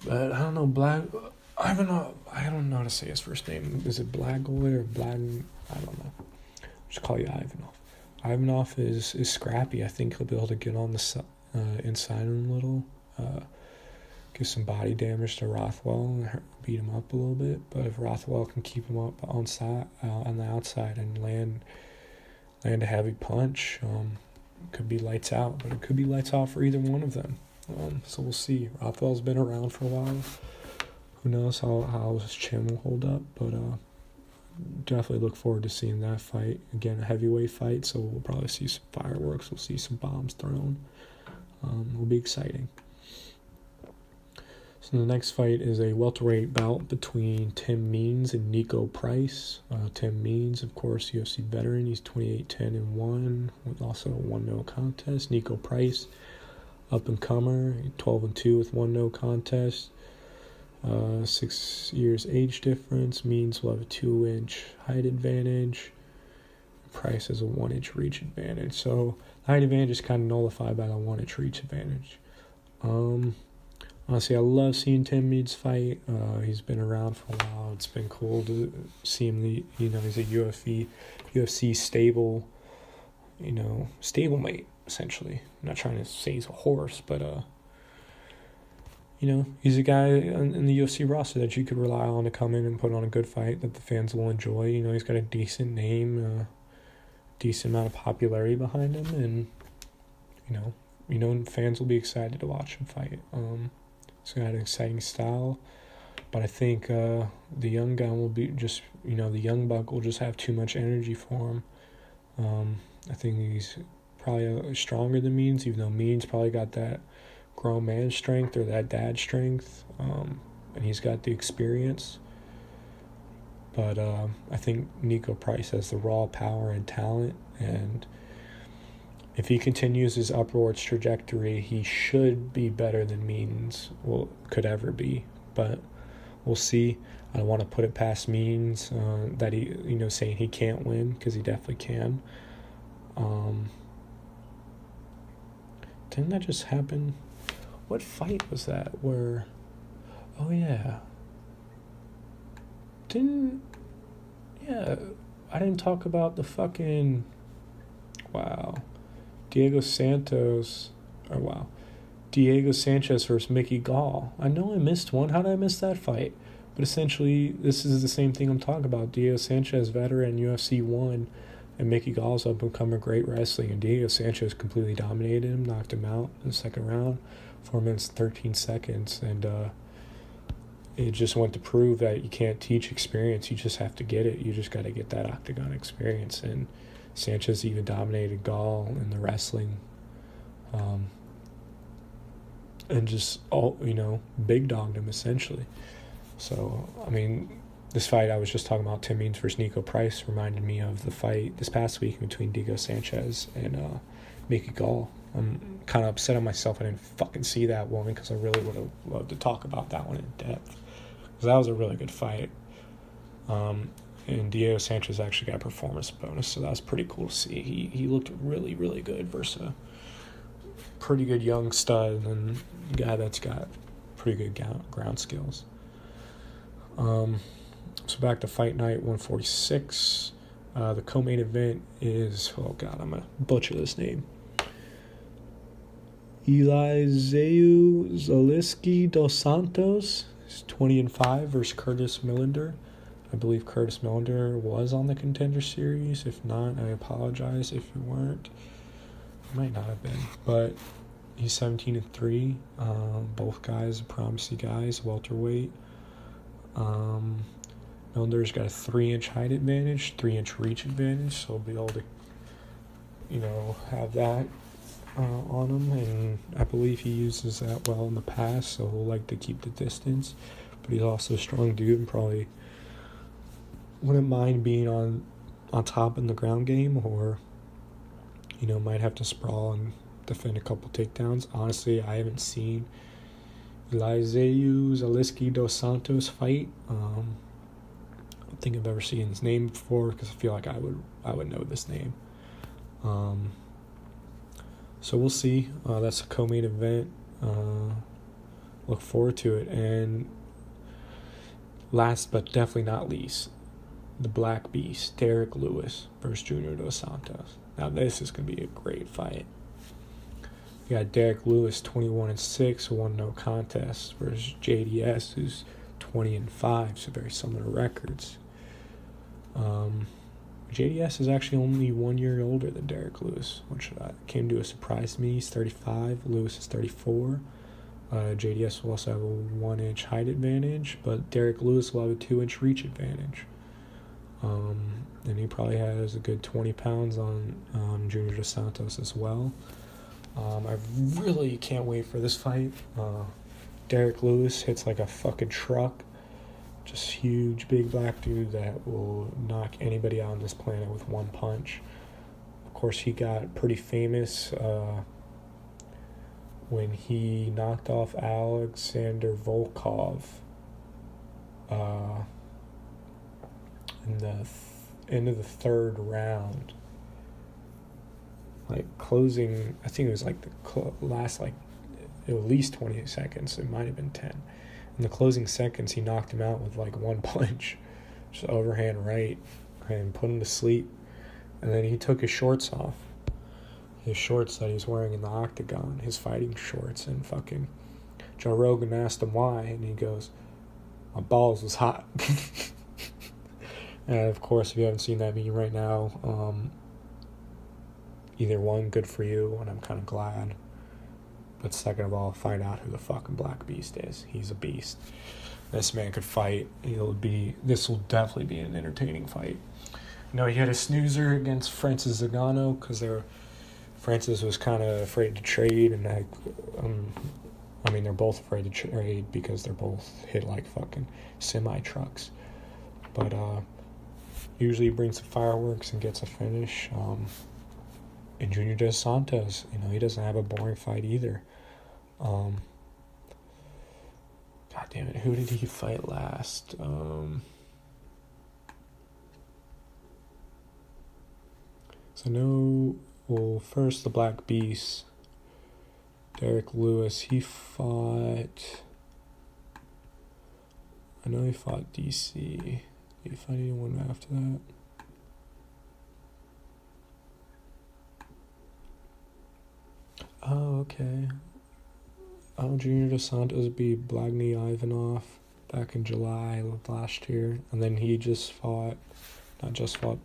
But I don't know, Ivanov, I don't know how to say his first name. Is it Blagoy or Blag? I don't know. I'll just call you Ivanov. Ivanov is scrappy. I think he'll be able to get on the inside him a little, give some body damage to Rothwell and beat him up a little bit. But if Rothwell can keep him up on the outside and land a heavy punch, could be lights out. But it could be lights out for either one of them. So we'll see. Rothwell's been around for a while. Who knows how his chin will hold up, but definitely look forward to seeing that fight. Again, a heavyweight fight, so we'll probably see some fireworks. We'll see some bombs thrown. Will be exciting. So the next fight is a welterweight bout between Tim Means and Nico Price. Tim Means, of course, UFC veteran. He's 28-10-1 with also a 1 no contest. Nico Price, up and comer, 12-2 with 1 no contest. 6 years age difference. Means will have a 2-inch height advantage. Price has a 1-inch reach advantage. So the height advantage is kind of nullified by the 1-inch reach advantage. Honestly, I love seeing Tim Means fight. He's been around for a while. It's been cool to see him. He's a UFC stable, stablemate essentially. I'm not trying to say he's a horse, but he's a guy in the UFC roster that you could rely on to come in and put on a good fight that the fans will enjoy. He's got a decent name, decent amount of popularity behind him, and fans will be excited to watch him fight. He's got an exciting style, but I think the young gun will be just, the young buck will just have too much energy for him. I think he's probably stronger than Means, even though Means probably got that grown man strength or that dad strength, and he's got the experience. But I think Nico Price has the raw power and talent, and if he continues his upwards trajectory, he should be better than Means could ever be. But we'll see. I don't want to put it past Means that he, saying he can't win, because he definitely can. Didn't that just happen? What fight was that where... Oh, yeah. I didn't talk about the fucking... Wow. Diego Sanchez versus Mickey Gall. I know I missed one. How did I miss that fight? But essentially, this is the same thing I'm talking about. Diego Sanchez, veteran, UFC 1, and Mickey Gall's up and coming great wrestling. And Diego Sanchez completely dominated him, knocked him out in the second round. 4 minutes 13 seconds, and it just went to prove that you can't teach experience. You just have to get it. You just got to get that octagon experience. And Sanchez even dominated Gall in the wrestling, and just big dogged him essentially. So I mean, this fight I was just talking about, Tim Means versus Nico Price, reminded me of the fight this past week between Diego Sanchez and Mickey Gall. I'm kind of upset on myself I didn't fucking see that one, because I really would have loved to talk about that one in depth, because that was a really good fight. And Diego Sanchez actually got a performance bonus, so that was pretty cool to see. He looked really, really good versus a pretty good young stud and a guy that's got pretty good ground skills. So back to Fight Night 146. The co-main event is, oh god, I'm going to butcher this name. Eliseu Zaleski dos Santos is 20-5 versus Curtis Millender. I believe Curtis Millender was on the Contender Series. If not, I apologize if you weren't. It might not have been, but he's 17-3. Both guys are promising guys, welterweight. Millender's got a 3-inch height advantage, 3-inch reach advantage, so he'll be able to, have that on him, and I believe he uses that well in the past, so he'll like to keep the distance. But he's also a strong dude and probably wouldn't mind being on top in the ground game, or might have to sprawl and defend a couple takedowns. Honestly, I haven't seen Eliseu Zaleski dos Santos fight. I don't think I've ever seen his name before, because I feel like I would know this name. So we'll see. That's a co-main event. Look forward to it. And last but definitely not least, the Black Beast, Derek Lewis versus Junior Dos Santos. Now this is going to be a great fight. You got Derek Lewis 21-6, won no contest, versus JDS, who's 20-5, so very similar records. JDS is actually only 1 year older than Derek Lewis, which came to a surprise to me. He's 35, Lewis is 34. JDS will also have a 1-inch height advantage, but Derek Lewis will have a 2-inch reach advantage. And he probably has a good 20 pounds on Junior Dos Santos as well. I really can't wait for this fight. Derek Lewis hits like a fucking truck. Just huge, big black dude that will knock anybody out on this planet with one punch. Of course, he got pretty famous when he knocked off Alexander Volkov in the end of the third round. Like closing, I think it was like the last at least 20 seconds. It might have been 10. In the closing seconds, he knocked him out with like one punch, just overhand right, and put him to sleep. And then he took his shorts off, his shorts that he's wearing in the octagon, his fighting shorts, and fucking Joe Rogan asked him why, and he goes, "My balls was hot." And of course, if you haven't seen that meme right now, either one, good for you, and I'm kind of glad. But second of all, find out who the fucking Black Beast is. He's a beast. This man could fight. This will definitely be an entertaining fight. He had a snoozer against Francis Ngannou because Francis was kind of afraid to trade, and they're both afraid to trade because they're both hit like fucking semi-trucks. But usually brings the fireworks and gets a finish. And Junior Dos Santos, he doesn't have a boring fight either. God damn it, who did he fight last? First the Black Beast, Derek Lewis, he fought DC. Did he fight anyone after that? Oh, okay. Junior Dos Santos beat Blagny Ivanov back in July of last year. And then he but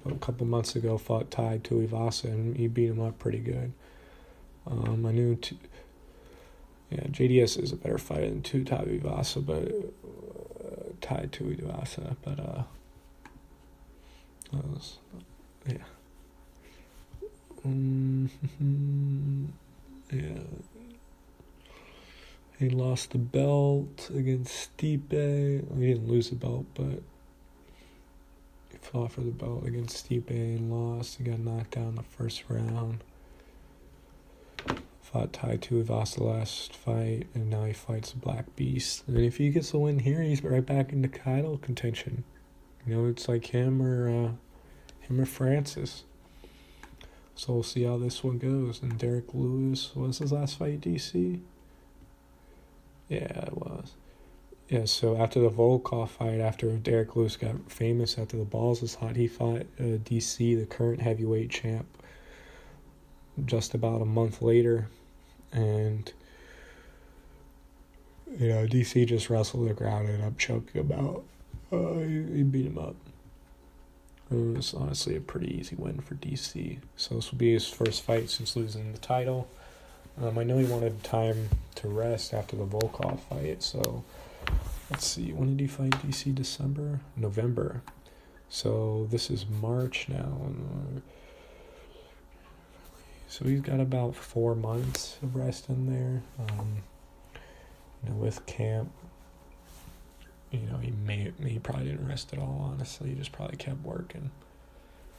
a couple months ago fought Tai Tuivasa, and he beat him up pretty good. I knew Yeah, JDS is a better fighter than Tuivasa, but Tai Tuivasa, but yeah. Yeah. He lost the belt against Stipe. He didn't lose the belt, but he fought for the belt against Stipe and lost. He got knocked out in the first round. Fought Tai Tuivasa last fight, and now he fights Black Beast. And if he gets a win here, he's right back into title contention. It's like him or Francis. So we'll see how this one goes. And Derek Lewis, was his last fight, DC? Yeah, it was. Yeah, so after the Volkov fight, after Derek Lewis got famous after the balls was hot, he fought DC, the current heavyweight champ, just about a month later. And, DC just wrestled the ground and ended up choking him out. He beat him up. It was honestly a pretty easy win for DC. So this will be his first fight since losing the title. I know he wanted time to rest after the Volkov fight, so let's see. When did he fight DC? December? November. So this is March now. So he's got about 4 months of rest in there. With camp, he probably didn't rest at all, honestly. He just probably kept working.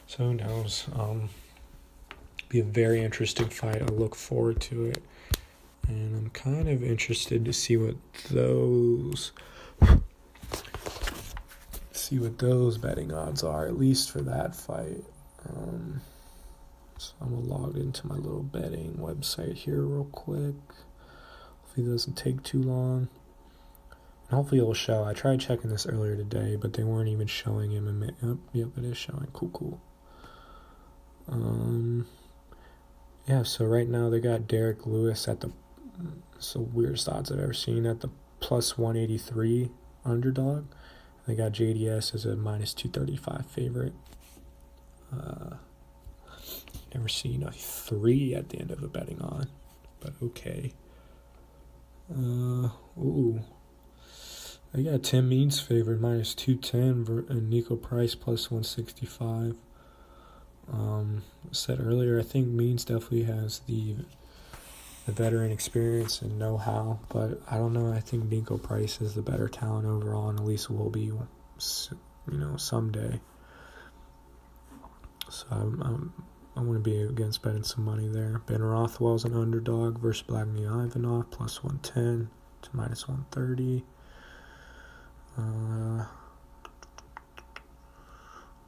So who knows? Be a very interesting fight. I look forward to it. And I'm kind of interested to see what those betting odds are, at least for that fight. So I'm going to log into my little betting website here real quick. Hopefully it doesn't take too long. And hopefully it'll show. I tried checking this earlier today, but they weren't even showing MMA. Yep, it is showing. Cool. Yeah, so right now they got Derek Lewis at the weirdest odds I've ever seen at the plus 183 underdog. They got JDS as a minus 235 favorite. Never seen a 3 at the end of a betting on, but okay. They got Tim Means favored minus 210 and Nico Price plus 165. Said earlier, I think Means definitely has the veteran experience and know-how, but I don't know. I think Nico Price is the better talent overall, and at least will be, someday. So I'm going to be against betting some money there. Ben Rothwell's an underdog versus Vladimir Ivanov plus 110 to minus 130.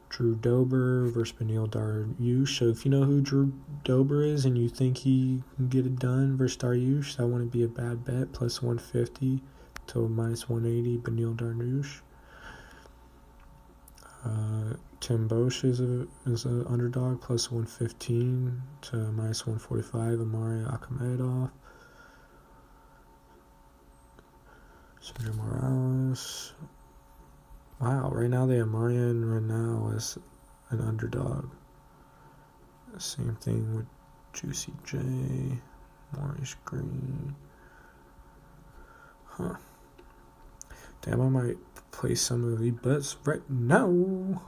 Drew Dober versus Beneil Dariush. So if you know who Drew Dober is and you think he can get it done versus Dariush, that wouldn't be a bad bet. Plus 150 to minus 180, Beneil Dariush. Tim Bosch is an underdog, plus 115 to minus 145, Amari Akhmedov. Sergio Morales. Wow, right now they have Marian Renau as an underdog. Same thing with Juicy J, Maurice Green. Huh. Damn, I might play some of the bets right now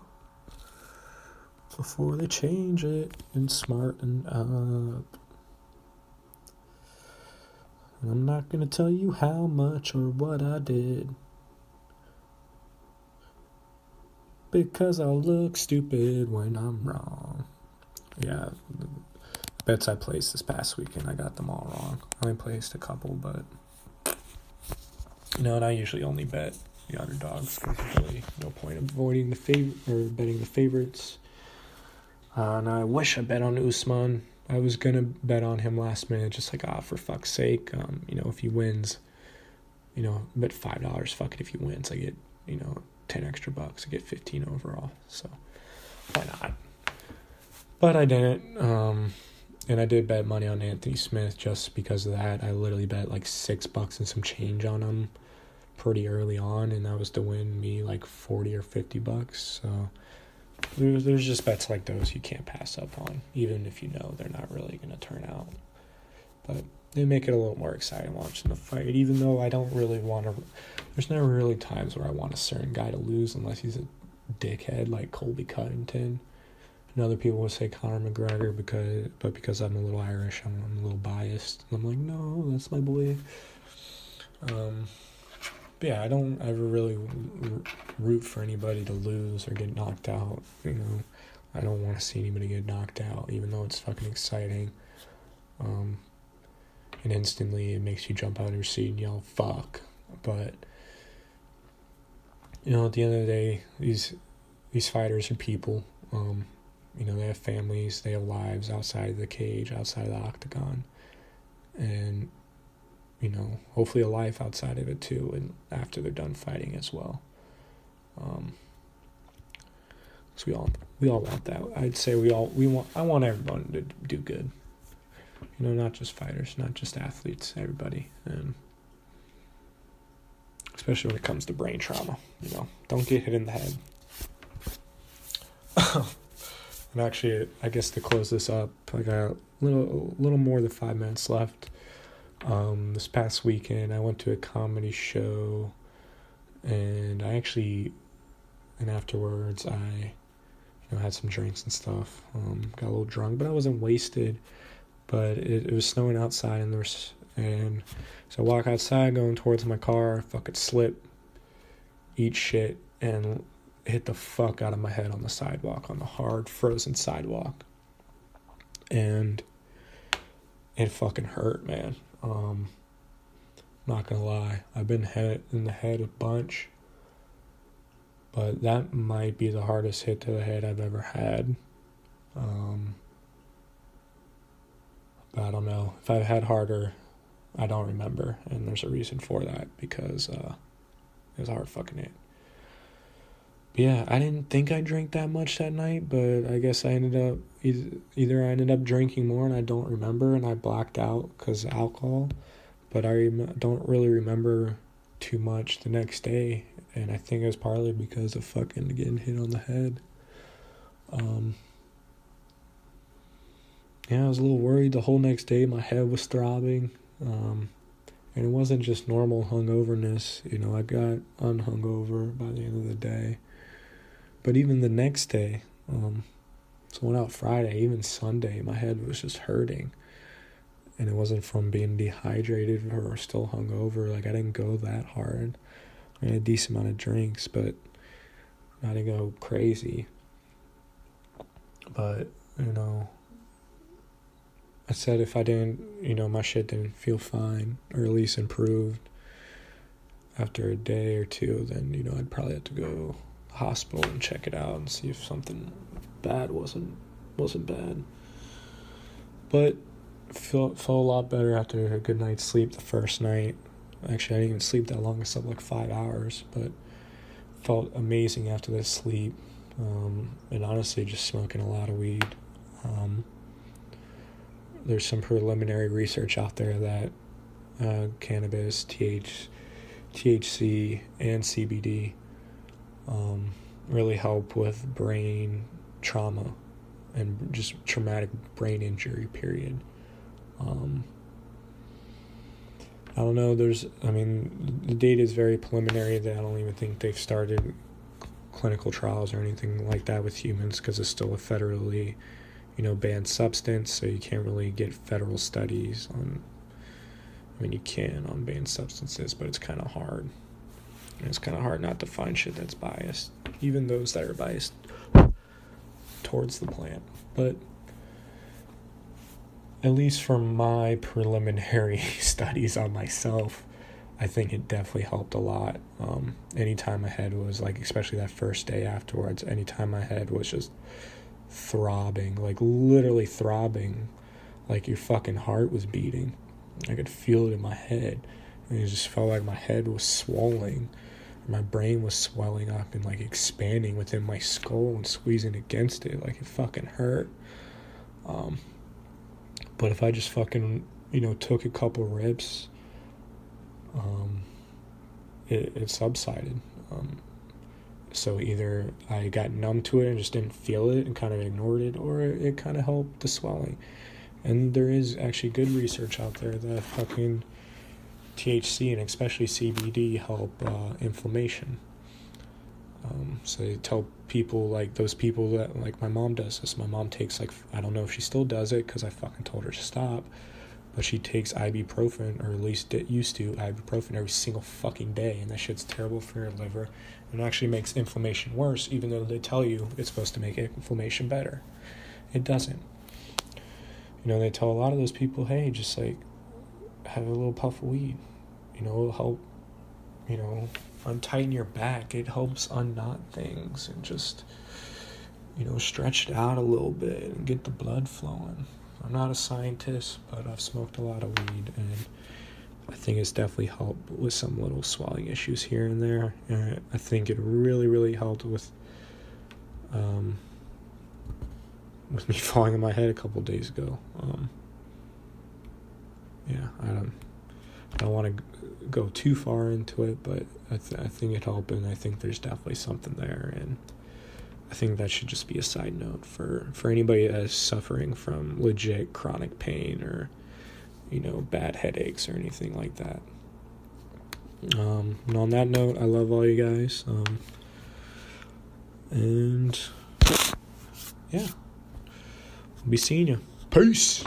before they change it and smarten up. And I'm not going to tell you how much or what I did, because I'll look stupid when I'm wrong. Yeah, the bets I placed this past weekend, I got them all wrong. I only placed a couple, but, and I usually only bet the underdogs, because there's really no point of avoiding betting the favorites. And I wish I bet on Usman. I was going to bet on him last minute, just like, for fuck's sake. If he wins, bet $5, fuck it, if he wins, I get, 10 extra bucks. I get 15 overall, so why not? But I didn't, and I did bet money on Anthony Smith just because of that. I literally bet like $6 and some change on him pretty early on, and that was to win me like 40 or 50 bucks. So there's just bets like those you can't pass up on, even if they're not really going to turn out. But they make it a little more exciting watching the fight, even though I don't really want to. There's never really times where I want a certain guy to lose unless he's a dickhead like Colby Covington. And other people would say Conor McGregor because I'm a little Irish, I'm a little biased. I'm like, no, that's my boy. But yeah, I don't ever really root for anybody to lose or get knocked out. You know, I don't want to see anybody get knocked out, even though it's fucking exciting. And instantly it makes you jump out of your seat and yell, fuck. But, you know, at the end of the day, these fighters are people. You know, they have families, they have lives outside of the cage, outside of the octagon. And, you know, hopefully a life outside of it too, and after they're done fighting as well. So we all want that. I'd say I want everyone to do good. You know, not just fighters, not just athletes, everybody. And especially when it comes to brain trauma, you know, don't get hit in the head. And actually, I guess to close this up, I got a little more than 5 minutes left. This past weekend, I went to a comedy show, and afterwards, I had some drinks and stuff. Got a little drunk, but I wasn't wasted. But it was snowing outside, and so I walk outside, going towards my car, fucking slip, eat shit, and hit the fuck out of my head on the sidewalk, on the hard, frozen sidewalk. And it fucking hurt, man. Not gonna lie, I've been hit in the head a bunch, but that might be the hardest hit to the head I've ever had. But I don't know. If I've had harder, I don't remember, and there's a reason for that, because it was a hard fucking hit. But yeah, I didn't think I drank that much that night, but I guess I ended up either I ended up drinking more and I don't remember, and I blacked out because of alcohol, but I don't really remember too much the next day, and I think it was partly because of fucking getting hit on the head. Yeah, I was a little worried the whole next day. My head was throbbing, and it wasn't just normal hungoverness. You know, I got unhungover by the end of the day. But even the next day, so I went out Friday, even Sunday, my head was just hurting. And it wasn't from being dehydrated or still hungover. Like, I didn't go that hard. I had a decent amount of drinks, but I didn't go crazy. But, you know, I said if I didn't, my shit didn't feel fine, or at least improved after a day or two, then, I'd probably have to go to the hospital and check it out and see if something bad wasn't bad. But felt a lot better after a good night's sleep the first night. Actually, I didn't even sleep that long. I slept like 5 hours, but felt amazing after that sleep. And honestly, just smoking a lot of weed. There's some preliminary research out there that cannabis, THC, and CBD really help with brain trauma and just traumatic brain injury, period. I don't know, the data is very preliminary. That I don't even think they've started clinical trials or anything like that with humans, because it's still a federally, banned substance, so you can't really get federal studies on, you can on banned substances, but it's kind of hard. And it's kind of hard not to find shit that's biased, even those that are biased towards the plant. But at least from my preliminary studies on myself, I think it definitely helped a lot. Anytime my head was, especially that first day afterwards, anytime my head was just throbbing, literally throbbing, your fucking heart was beating. I could feel it in my head, and it just felt like my head was swelling. My brain was swelling up and expanding within my skull and squeezing against it. It fucking hurt. But if I just fucking, took a couple rips, it subsided. So either I got numb to it and just didn't feel it and kind of ignored it, or it kind of helped the swelling. And there is actually good research out there that fucking THC and especially CBD help inflammation. So they tell people, like those people that, like my mom does this. My mom takes, like, I don't know if she still does it because I fucking told her to stop, but she takes ibuprofen, or at least it used to, ibuprofen every single fucking day, and that shit's terrible for your liver and actually makes inflammation worse, even though they tell you it's supposed to make inflammation better. It doesn't. You know, they tell a lot of those people, hey, just like have a little puff of weed. You know, it'll help, you know, untighten your back. It helps unknot things and just, you know, stretch it out a little bit and get the blood flowing. I'm not a scientist, but I've smoked a lot of weed, and I think it's definitely helped with some little swelling issues here and there. And I think it really, really helped with me falling on my head a couple days ago. Yeah, I don't want to go too far into it, but I think it helped, and I think there's definitely something there, and I think that should just be a side note for anybody that is suffering from legit chronic pain or, you know, bad headaches or anything like that. And on that note, I love all you guys. And yeah, I'll be seeing you. Peace.